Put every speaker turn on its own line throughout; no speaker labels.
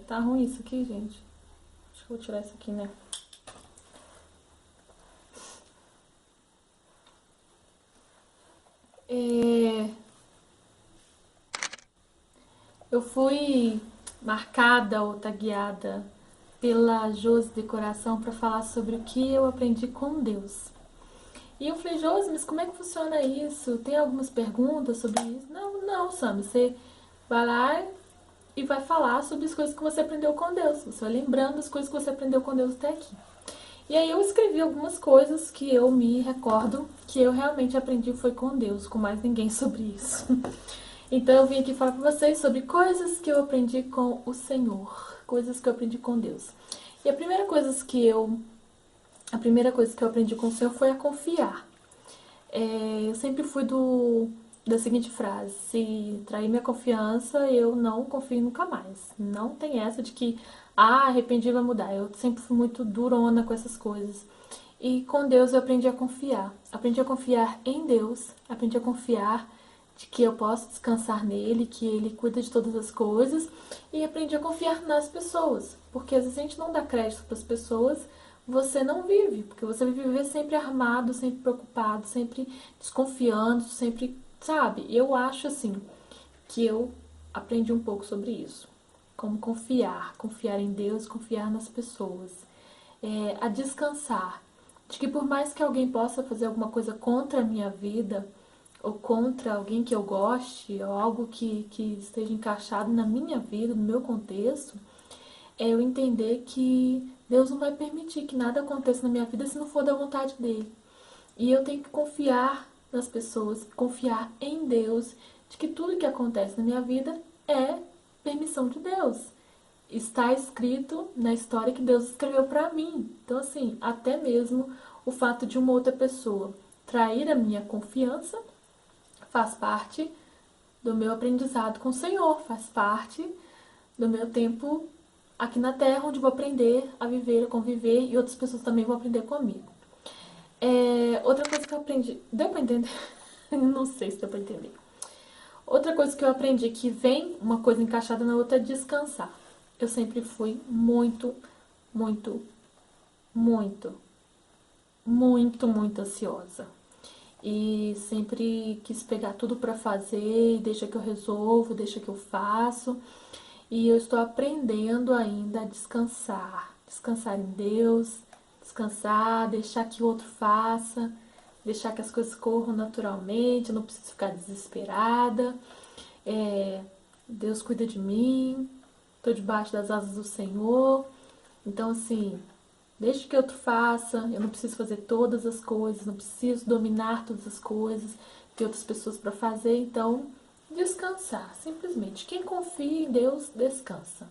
Tá ruim isso aqui, gente. Acho que eu vou tirar isso aqui, né? É, eu fui marcada ou tagueada pela Josi Decoração para falar sobre o que eu aprendi com Deus. E eu falei, Josi, mas como é que funciona isso? Tem algumas perguntas sobre isso? Não, não, Sam, você vai lá e vai falar sobre as coisas que você aprendeu com Deus. Você vai lembrando as coisas que você aprendeu com Deus até aqui. E aí eu escrevi algumas coisas que eu me recordo que eu realmente aprendi foi com Deus, com mais ninguém sobre isso. Então eu vim aqui falar com vocês sobre coisas que eu aprendi com o Senhor, coisas que eu aprendi com Deus. E a primeira coisa que eu aprendi com o Senhor foi a confiar. Eu sempre fui da seguinte frase: se trair minha confiança, eu não confio nunca mais. Não tem essa de que, arrependi, vai mudar. Eu sempre fui muito durona com essas coisas. E com Deus eu aprendi a confiar. Aprendi a confiar em Deus, aprendi a confiar de que eu posso descansar nele, que ele cuida de todas as coisas, e aprendi a confiar nas pessoas, porque às vezes a gente não dá crédito para as pessoas, você não vive, porque você vai viver sempre armado, sempre preocupado, sempre desconfiando, sempre, sabe? Eu acho assim que eu aprendi um pouco sobre isso, como confiar, confiar em Deus, confiar nas pessoas, a descansar, de que por mais que alguém possa fazer alguma coisa contra a minha vida, ou contra alguém que eu goste, ou algo que esteja encaixado na minha vida, no meu contexto, é eu entender que Deus não vai permitir que nada aconteça na minha vida se não for da vontade dele. E eu tenho que confiar nas pessoas, confiar em Deus, de que tudo que acontece na minha vida é permissão de Deus. Está escrito na história que Deus escreveu para mim. Então, assim, até mesmo o fato de uma outra pessoa trair a minha confiança faz parte do meu aprendizado com o Senhor, faz parte do meu tempo aqui na Terra, onde vou aprender a viver, a conviver e outras pessoas também vão aprender comigo. Outra coisa que eu aprendi. Deu pra entender? Não sei se deu pra entender. Outra coisa que eu aprendi que vem uma coisa encaixada na outra é descansar. Eu sempre fui muito, muito, muito, muito ansiosa. E sempre quis pegar tudo pra fazer, deixa que eu resolvo, deixa que eu faço. E eu estou aprendendo ainda a descansar. Descansar em Deus, descansar, deixar que o outro faça, deixar que as coisas corram naturalmente, eu não preciso ficar desesperada. É, Deus cuida de mim, estou debaixo das asas do Senhor. Então, assim, deixe que outro faça, eu não preciso fazer todas as coisas, não preciso dominar todas as coisas, ter outras pessoas para fazer, então descansar, simplesmente. Quem confia em Deus, descansa.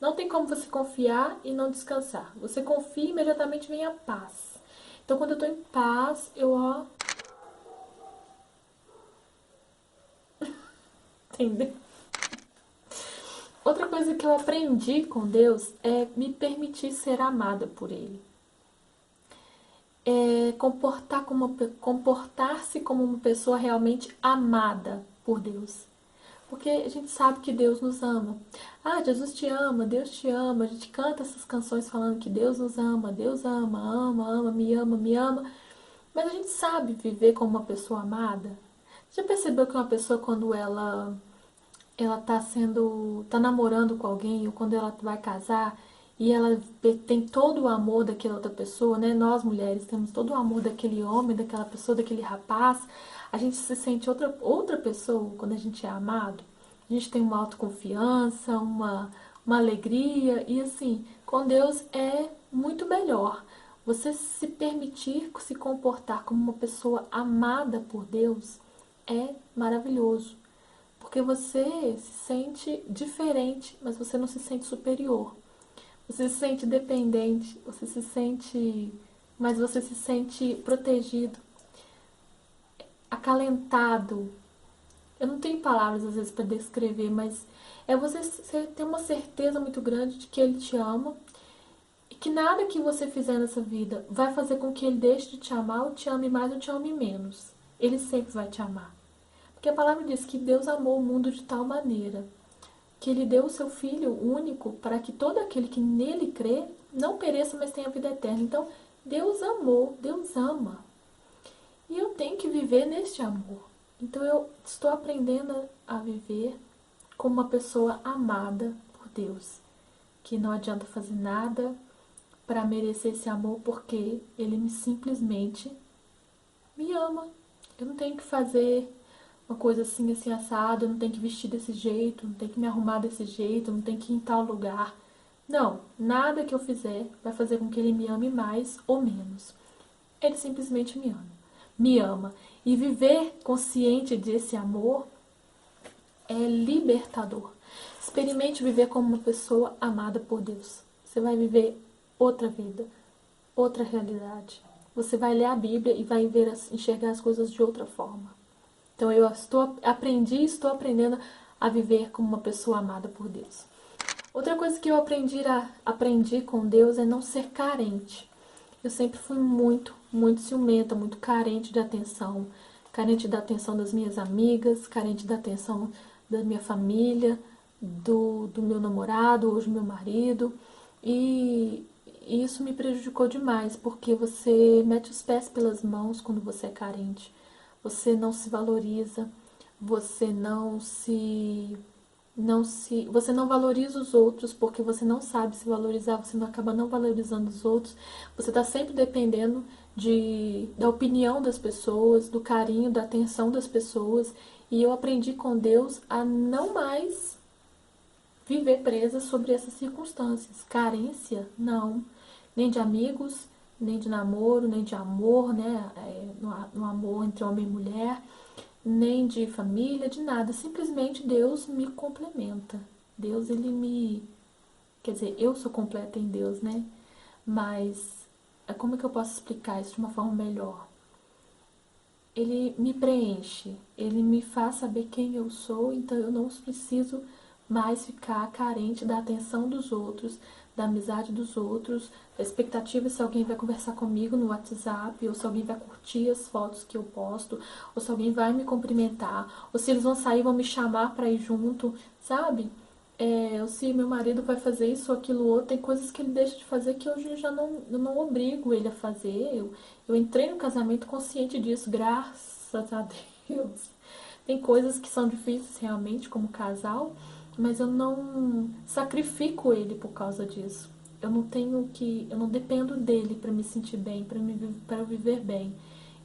Não tem como você confiar e não descansar. Você confia e imediatamente vem a paz. Então, quando eu tô em paz, entendeu? Outra coisa que eu aprendi com Deus é me permitir ser amada por Ele. Comportar-se como uma pessoa realmente amada por Deus. Porque a gente sabe que Deus nos ama. Jesus te ama, Deus te ama. A gente canta essas canções falando que Deus nos ama, Deus ama, ama, ama, me ama, me ama. Mas a gente sabe viver como uma pessoa amada? Já percebeu que uma pessoa, quando ela tá namorando com alguém, ou quando ela vai casar, e ela tem todo o amor daquela outra pessoa, né? Nós mulheres temos todo o amor daquele homem, daquela pessoa, daquele rapaz. A gente se sente outra pessoa quando a gente é amado. A gente tem uma autoconfiança, uma alegria, e assim, com Deus é muito melhor. Você se permitir se comportar como uma pessoa amada por Deus é maravilhoso. Porque você se sente diferente, mas você não se sente superior. Você se sente dependente, mas você se sente protegido, acalentado. Eu não tenho palavras às vezes para descrever, mas é você ter uma certeza muito grande de que ele te ama e que nada que você fizer nessa vida vai fazer com que ele deixe de te amar, ou te ame mais ou te ame menos. Ele sempre vai te amar. Porque a palavra diz que Deus amou o mundo de tal maneira que Ele deu o seu Filho único para que todo aquele que nele crê não pereça, mas tenha vida eterna. Então, Deus amou, Deus ama. E eu tenho que viver neste amor. Então, eu estou aprendendo a viver como uma pessoa amada por Deus. Que não adianta fazer nada para merecer esse amor, porque Ele simplesmente me ama. Eu não tenho que fazer uma coisa assim, assim, assado, eu não tenho que vestir desse jeito, não tenho que me arrumar desse jeito, não tenho que ir em tal lugar. Não, nada que eu fizer vai fazer com que ele me ame mais ou menos. Ele simplesmente me ama. Me ama. E viver consciente desse amor é libertador. Experimente viver como uma pessoa amada por Deus. Você vai viver outra vida, outra realidade. Você vai ler a Bíblia e vai enxergar as coisas de outra forma. Então eu estou aprendendo a viver como uma pessoa amada por Deus. Outra coisa que eu aprendi com Deus é não ser carente. Eu sempre fui muito ciumenta, muito carente de atenção. Carente da atenção das minhas amigas, carente da atenção da minha família, do meu namorado, hoje meu marido. E isso me prejudicou demais, porque você mete os pés pelas mãos quando você é carente. Você não se valoriza, você você não valoriza os outros porque você não sabe se valorizar, você não acaba não valorizando os outros. Você está sempre dependendo da opinião das pessoas, do carinho, da atenção das pessoas. E eu aprendi com Deus a não mais viver presa sobre essas circunstâncias. Carência, não. Nem de amigos, nem de namoro, nem de amor, né? No amor entre homem e mulher, nem de família, de nada. Simplesmente Deus me complementa. Deus, ele me... Quer dizer, eu sou completa em Deus, né? Mas como é que eu posso explicar isso de uma forma melhor? Ele me preenche, ele me faz saber quem eu sou, então eu não preciso mais ficar carente da atenção dos outros, da amizade dos outros, da expectativa se alguém vai conversar comigo no WhatsApp, ou se alguém vai curtir as fotos que eu posto, ou se alguém vai me cumprimentar, ou se eles vão sair e vão me chamar para ir junto, sabe? Ou se meu marido vai fazer isso ou aquilo outro, tem coisas que ele deixa de fazer que hoje eu não obrigo ele a fazer. Eu entrei no casamento consciente disso, graças a Deus. Tem coisas que são difíceis realmente como casal, mas eu não sacrifico ele por causa disso. Eu não dependo dele para me sentir bem, para eu viver bem.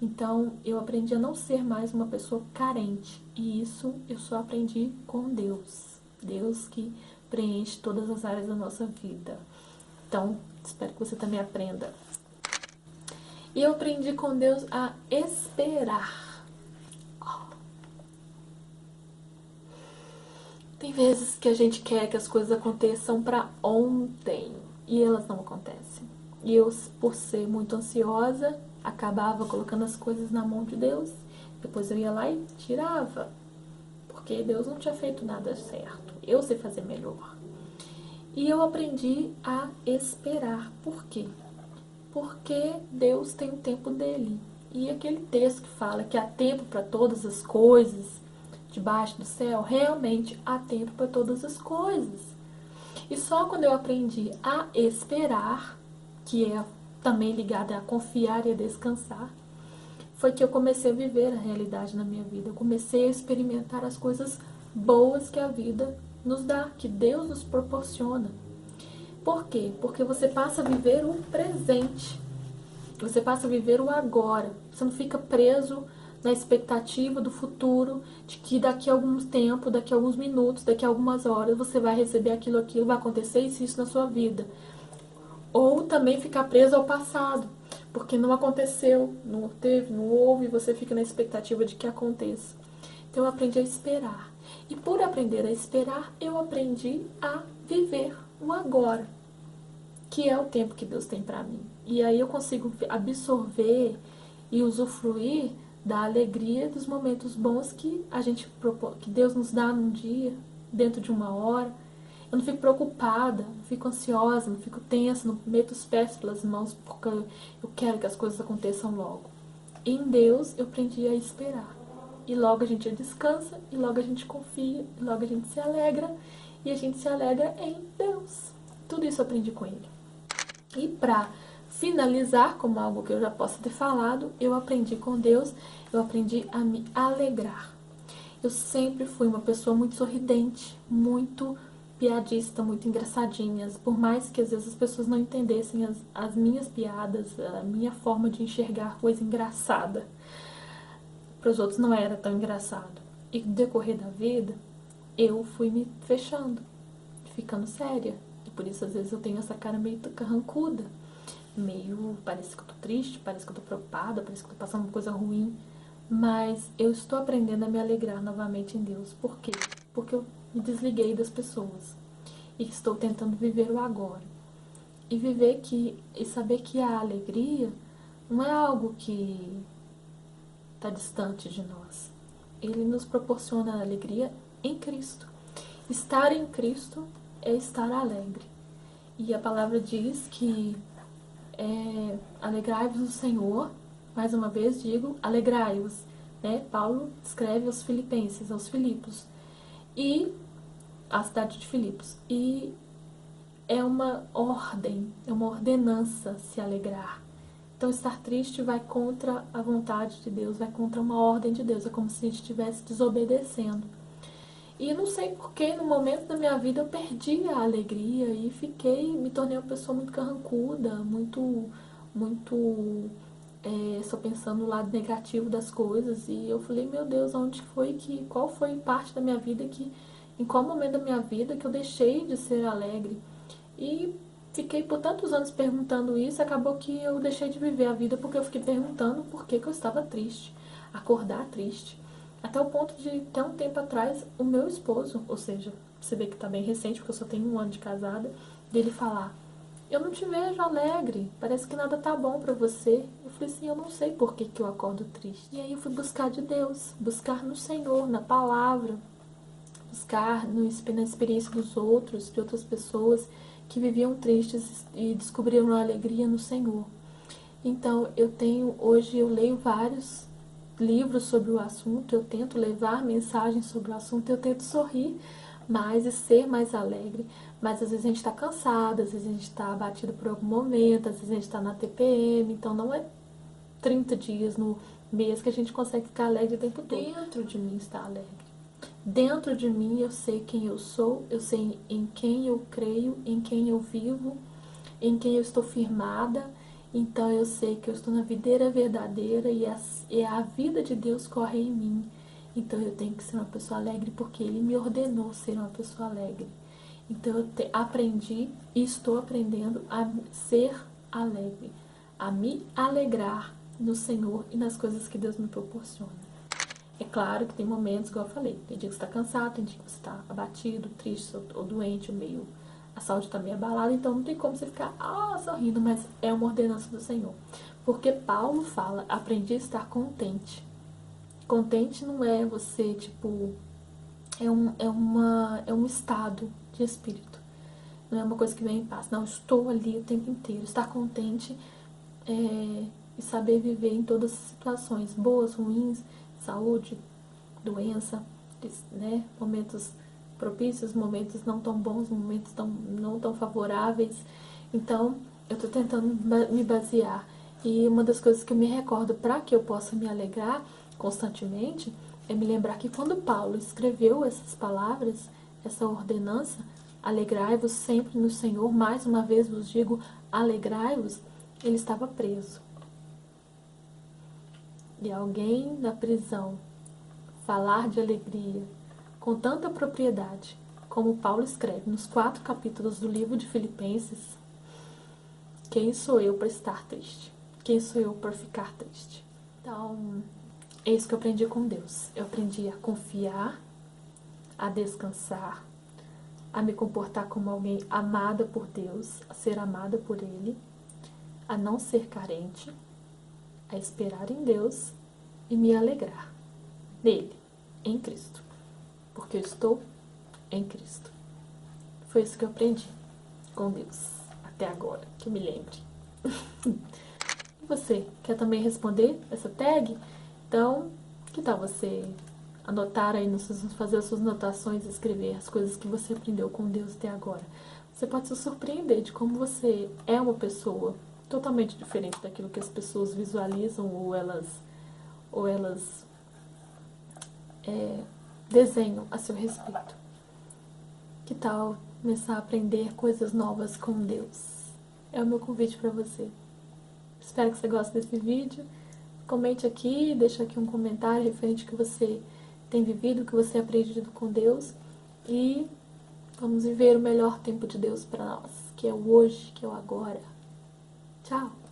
Então, eu aprendi a não ser mais uma pessoa carente, e isso eu só aprendi com Deus. Deus que preenche todas as áreas da nossa vida. Então, espero que você também aprenda. E eu aprendi com Deus a esperar. Tem vezes que a gente quer que as coisas aconteçam para ontem e elas não acontecem. E eu, por ser muito ansiosa, acabava colocando as coisas na mão de Deus. Depois eu ia lá e tirava, porque Deus não tinha feito nada certo. Eu sei fazer melhor. E eu aprendi a esperar. Por quê? Porque Deus tem o tempo dele. E aquele texto que fala que há tempo para todas as coisas debaixo do céu, realmente há tempo para todas as coisas. E só quando eu aprendi a esperar, que é também ligada a confiar e a descansar, foi que eu comecei a viver a realidade na minha vida. Eu comecei a experimentar as coisas boas que a vida nos dá, que Deus nos proporciona. Por quê? Porque você passa a viver o presente. Você passa a viver o agora. Você não fica preso na expectativa do futuro, de que daqui a algum tempo, daqui a alguns minutos, daqui a algumas horas, você vai receber aquilo, vai acontecer isso na sua vida. Ou também ficar preso ao passado, porque não aconteceu, não teve, não houve, e você fica na expectativa de que aconteça. Então eu aprendi a esperar. E por aprender a esperar, eu aprendi a viver o agora, que é o tempo que Deus tem para mim. E aí eu consigo absorver e usufruir da alegria dos momentos bons que que Deus nos dá num dia, dentro de uma hora. Eu não fico preocupada, não fico ansiosa, não fico tensa, não meto os pés pelas mãos porque eu quero que as coisas aconteçam logo. Em Deus eu aprendi a esperar. E logo a gente descansa, e logo a gente confia, e logo a gente se alegra, e a gente se alegra em Deus. Tudo isso eu aprendi com ele. E para finalizar, como algo que eu já posso ter falado, eu aprendi com Deus, eu aprendi a me alegrar. Eu sempre fui uma pessoa muito sorridente, muito piadista, muito engraçadinha. Por mais que às vezes as pessoas não entendessem as minhas piadas, a minha forma de enxergar coisa engraçada. Para os outros não era tão engraçado. E no decorrer da vida, eu fui me fechando, ficando séria. E por isso às vezes eu tenho essa cara meio carrancuda. Meio, parece que eu tô triste, parece que eu tô preocupada, parece que eu tô passando uma coisa ruim. Mas eu estou aprendendo a me alegrar novamente em Deus. Por quê? Porque eu me desliguei das pessoas. E estou tentando viver o agora. E viver e saber que a alegria não é algo que está distante de nós. Ele nos proporciona a alegria em Cristo. Estar em Cristo é estar alegre. E a palavra diz que alegrai-vos no Senhor. Mais uma vez digo, alegrai-vos. Né? Paulo escreve aos Filipenses, aos Filipos, e a cidade de Filipos. E é uma ordem, é uma ordenança se alegrar. Então, estar triste vai contra a vontade de Deus, vai contra uma ordem de Deus. É como se a gente estivesse desobedecendo. E não sei porque, no momento da minha vida, eu perdi a alegria e me tornei uma pessoa muito carrancuda, muito só pensando no lado negativo das coisas. E eu falei, meu Deus, qual foi parte da minha vida em qual momento da minha vida que eu deixei de ser alegre? E fiquei por tantos anos perguntando isso, acabou que eu deixei de viver a vida porque eu fiquei perguntando por que eu estava triste, acordar triste. Até o ponto de, até um tempo atrás, o meu esposo, ou seja, você vê que tá bem recente, porque eu só tenho 1 ano de casada, dele falar, eu não te vejo alegre, parece que nada tá bom pra você. Eu falei assim, eu não sei por que eu acordo triste. E aí eu fui buscar de Deus, buscar no Senhor, na palavra, buscar na experiência dos outros, de outras pessoas que viviam tristes e descobriram a alegria no Senhor. Então, hoje eu leio vários livros sobre o assunto, eu tento levar mensagens sobre o assunto, eu tento sorrir mais e ser mais alegre, mas às vezes a gente está cansada, às vezes a gente está abatido por algum momento, às vezes a gente está na TPM, então não é 30 dias no mês que a gente consegue ficar alegre o tempo todo. Dentro de mim está alegre. Dentro de mim eu sei quem eu sou, eu sei em quem eu creio, em quem eu vivo, em quem eu estou firmada. Então eu sei que eu estou na videira verdadeira e a vida de Deus corre em mim. Então eu tenho que ser uma pessoa alegre porque Ele me ordenou ser uma pessoa alegre. Então eu aprendi e estou aprendendo a ser alegre, a me alegrar no Senhor e nas coisas que Deus me proporciona. É claro que tem momentos, igual eu falei, tem dia que você está cansado, tem dia que você está abatido, triste ou doente, a saúde está meio abalada, então não tem como você ficar sorrindo, mas é uma ordenança do Senhor. Porque Paulo fala, aprendi a estar contente. Contente não é você, é um estado de espírito. Não é uma coisa que vem em paz. Não, estou ali o tempo inteiro. Estar contente e saber viver em todas as situações, boas, ruins, saúde, doença, né? Momentos propícios, momentos não tão bons, momentos não tão favoráveis. Então, eu estou tentando me basear. E uma das coisas que eu me recordo para que eu possa me alegrar constantemente é me lembrar que quando Paulo escreveu essas palavras, essa ordenança, alegrai-vos sempre no Senhor, mais uma vez vos digo, alegrai-vos, ele estava preso. E alguém na prisão falar de alegria com tanta propriedade, como Paulo escreve nos 4 capítulos do livro de Filipenses, quem sou eu para estar triste? Quem sou eu para ficar triste? Então, é isso que eu aprendi com Deus. Eu aprendi a confiar, a descansar, a me comportar como alguém amada por Deus, a ser amada por Ele, a não ser carente, a esperar em Deus e me alegrar nele, em Cristo. Porque eu estou em Cristo. Foi isso que eu aprendi com Deus até agora, que eu me lembre. E você, quer também responder essa tag? Então, que tal você anotar aí, fazer as suas anotações, escrever as coisas que você aprendeu com Deus até agora. Você pode se surpreender de como você é uma pessoa totalmente diferente daquilo que as pessoas visualizam ou elas desenham a seu respeito. Que tal começar a aprender coisas novas com Deus? É o meu convite para você. Espero que você goste desse vídeo. Comente aqui, deixa aqui um comentário referente ao que você tem vivido, o que você tem aprendido com Deus. E vamos viver o melhor tempo de Deus para nós, que é o hoje, que é o agora. Tchau!